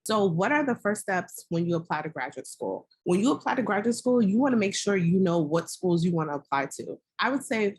So what are the first steps when you apply to graduate school? When you apply to graduate school, you want to make sure you know what schools you want to apply to. I would say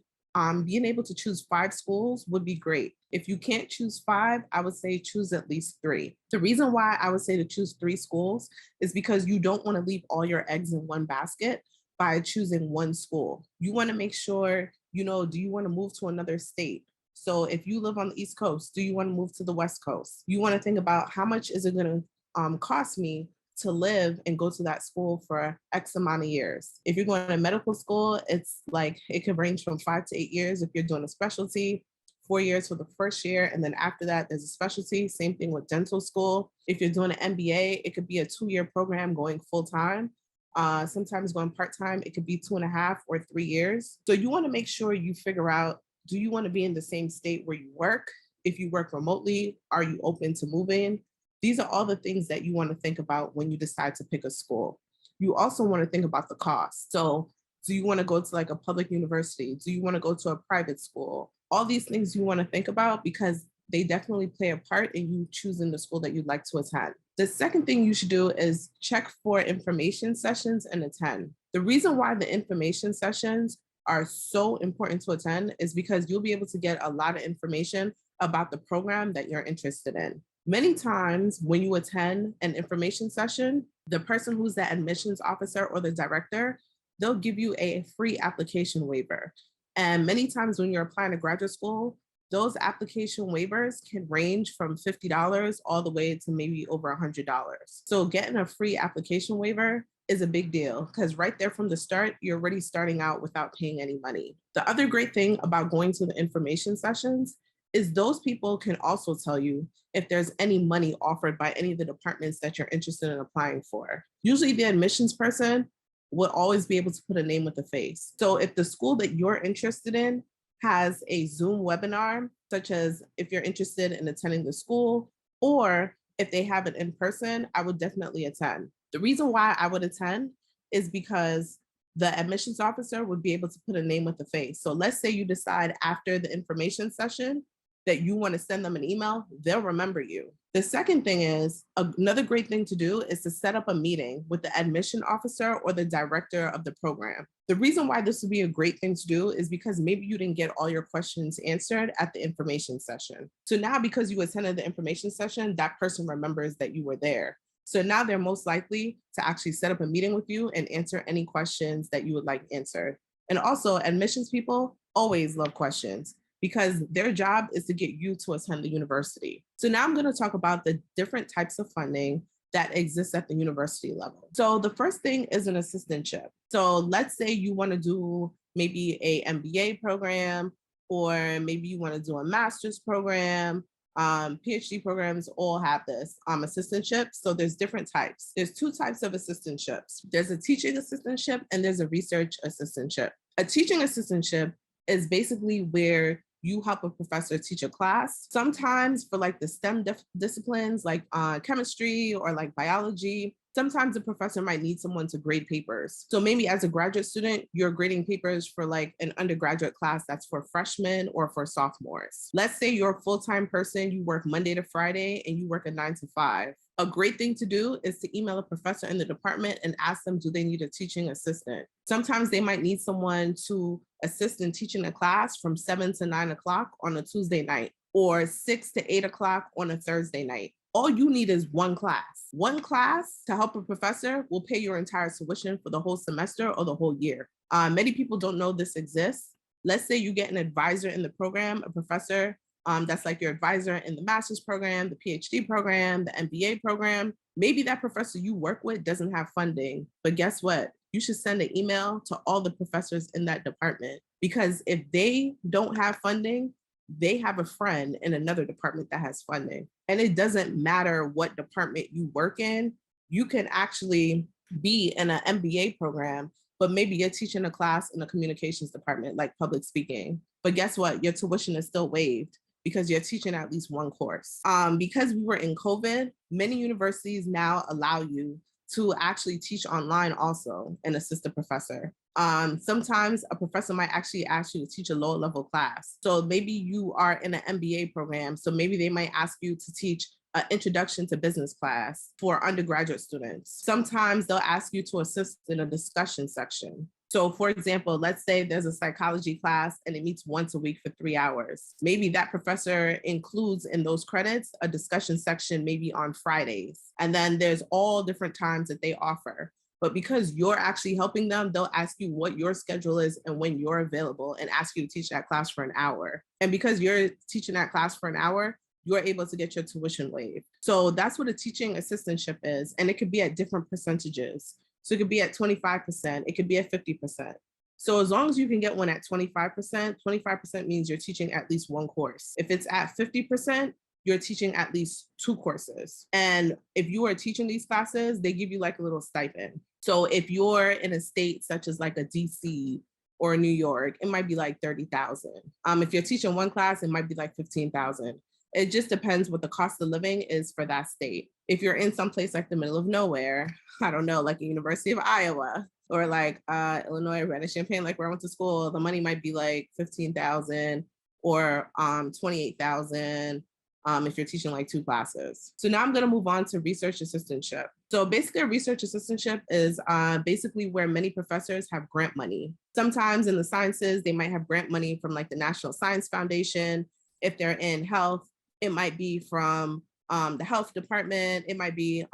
being able to choose 5 schools would be great. If you can't choose 5, I would say choose at least 3. The reason why I would say to choose 3 schools is because you don't want to leave all your eggs in one basket by choosing one school. You want to make sure, do you want to move to another state? So if you live on the East Coast, do you want to move to the West Coast? You want to think about how much is it going to cost me to live and go to that school for X amount of years. If you're going to medical school, it's like it could range from 5 to 8 years if you're doing a specialty, 4 years for the first year. And then after that, there's a specialty. Same thing with dental school. If you're doing an MBA, it could be a 2-year program going full time. Sometimes going part-time, it could be 2.5 or 3 years. So you want to make sure you figure out, do you want to be in the same state where you work? If you work remotely, are you open to moving? These are all the things that you want to think about when you decide to pick a school. You also want to think about the cost. So do you want to go to like a public university? Do you want to go to a private school? All these things you want to think about because they definitely play a part in you choosing the school that you'd like to attend. The second thing you should do is check for information sessions and attend. The reason why the information sessions are so important to attend is because you'll be able to get a lot of information about the program that you're interested in. Many times when you attend an information session, the person who's the admissions officer or the director, they'll give you a free application waiver. And many times when you're applying to graduate school, those application waivers can range from $50 all the way to maybe over $100. So getting a free application waiver is a big deal because right there from the start, you're already starting out without paying any money. The other great thing about going to the information sessions is those people can also tell you if there's any money offered by any of the departments that you're interested in applying for. Usually the admissions person will always be able to put a name with a face. So if the school that you're interested in has a Zoom webinar, such as if you're interested in attending the school, or if they have it in person, I would definitely attend. The reason why I would attend is because the admissions officer would be able to put a name with a face. So let's say you decide after the information session that you want to send them an email, they'll remember you. The second thing is, another great thing to do is to set up a meeting with the admission officer or the director of the program. The reason why this would be a great thing to do is because maybe you didn't get all your questions answered at the information session. So now because you attended the information session, that person remembers that you were there. So now they're most likely to actually set up a meeting with you and answer any questions that you would like answered. And also admissions people always love questions, because their job is to get you to attend the university. So now I'm going to talk about the different types of funding that exists at the university level. So the first thing is an assistantship. So let's say you want to do maybe a MBA program, or maybe you want to do a master's program. PhD programs all have this assistantship. So there's different types. There's 2 types of assistantships. There's a teaching assistantship and there's a research assistantship. A teaching assistantship is basically where you help a professor teach a class. Sometimes for like the STEM disciplines, like chemistry or like biology, sometimes the professor might need someone to grade papers. So maybe as a graduate student, you're grading papers for like an undergraduate class that's for freshmen or for sophomores. Let's say you're a full-time person, you work Monday to Friday and you work a 9 to 5. A great thing to do is to email a professor in the department and ask them, do they need a teaching assistant? Sometimes they might need someone to assist in teaching a class from 7 to 9 o'clock on a Tuesday night, or 6 to 8 o'clock on a Thursday night. All you need is one class. One class to help a professor will pay your entire tuition for the whole semester or the whole year. Many people don't know this exists. Let's say you get an advisor in the program, a professor that's like your advisor in the master's program, the PhD program, the MBA program. Maybe that professor you work with doesn't have funding, but guess what? You should send an email to all the professors in that department, because if they don't have funding, they have a friend in another department that has funding. And it doesn't matter what department you work in, you can actually be in an MBA program, but maybe you're teaching a class in the communications department, like public speaking. But guess what? Your tuition is still waived because you're teaching at least one course. Because we were in COVID, many universities now allow you to actually teach online also and assist a professor. Sometimes a professor might actually ask you to teach a lower level class. So maybe you are in an MBA program. So maybe they might ask you to teach an introduction to business class for undergraduate students. Sometimes they'll ask you to assist in a discussion section. So for example, let's say there's a psychology class and it meets once a week for 3 hours. Maybe that professor includes in those credits a discussion section maybe on Fridays. And then there's all different times that they offer. But because you're actually helping them, they'll ask you what your schedule is and when you're available and ask you to teach that class for an hour. And because you're teaching that class for an hour, you're able to get your tuition waived. So that's what a teaching assistantship is. And it could be at different percentages. So it could be at 25%, it could be at 50%. So as long as you can get one at 25%, 25% means you're teaching at least one course. If it's at 50%, you're teaching at least 2 courses. And if you are teaching these classes, they give you like a little stipend. So if you're in a state such as like a DC or New York, it might be like 30,000. If you're teaching one class, it might be like 15,000. It just depends what the cost of living is for that state. If you're in some place like the middle of nowhere, I don't know, like the University of Iowa or like Illinois, Urbana-Champaign, like where I went to school, the money might be like 15,000 or 28,000 if you're teaching like 2 classes. So now I'm gonna move on to research assistantship. So basically a research assistantship is basically where many professors have grant money. Sometimes in the sciences, they might have grant money from like the National Science Foundation. If they're in health, it might be from the health department. It might be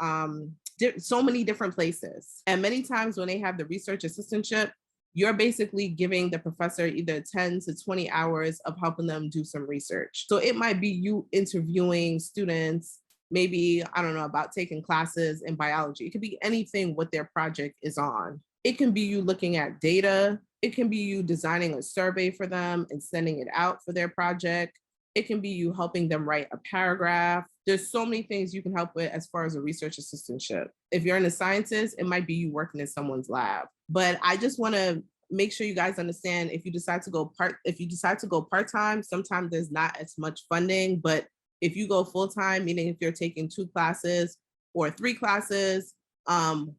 so many different places. And many times when they have the research assistantship, you're basically giving the professor either 10 to 20 hours of helping them do some research. So it might be you interviewing students, maybe, I don't know, about taking classes in biology. It could be anything what their project is on. It can be you looking at data. It can be you designing a survey for them and sending it out for their project. It can be you helping them write a paragraph. There's so many things you can help with as far as a research assistantship. If you're in the sciences, it might be you working in someone's lab. But I just want to make sure you guys understand if you decide to go part-time, sometimes there's not as much funding. But if you go full-time, meaning if you're taking 2 classes or 3 classes,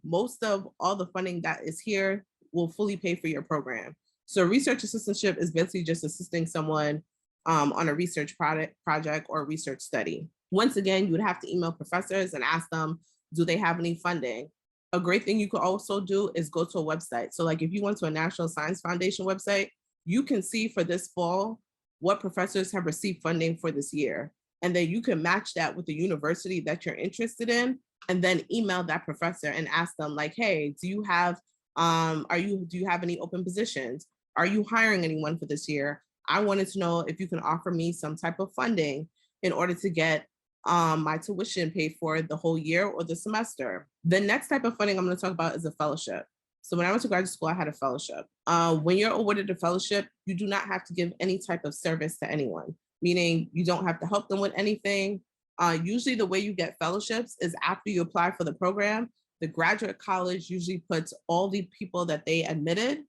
most of all the funding that is here will fully pay for your program. So research assistantship is basically just assisting someone on a research project or research study. Once again, you would have to email professors and ask them, do they have any funding? A great thing you could also do is go to a website. So like if you went to a National Science Foundation website, you can see for this fall what professors have received funding for this year. And then you can match that with the university that you're interested in, and then email that professor and ask them like, hey, do you have any open positions? Are you hiring anyone for this year? I wanted to know if you can offer me some type of funding in order to get my tuition paid for the whole year or the semester. The next type of funding I'm going to talk about is a fellowship. So when I went to graduate school, I had a fellowship. When you're awarded a fellowship, you do not have to give any type of service to anyone, meaning you don't have to help them with anything. Usually the way you get fellowships is after you apply for the program, the graduate college usually puts all the people that they admitted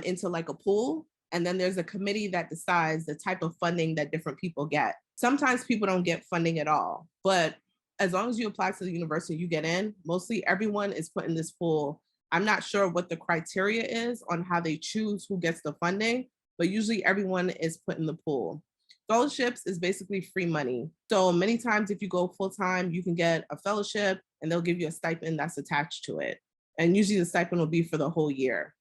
into like a pool. And then there's a committee that decides the type of funding that different people get. Sometimes people don't get funding at all, but as long as you apply to the university, you get in. Mostly everyone is put in this pool. I'm not sure what the criteria is on how they choose who gets the funding, but usually everyone is put in the pool. Fellowships is basically free money. So many times if you go full-time, you can get a fellowship and they'll give you a stipend that's attached to it. And usually the stipend will be for the whole year.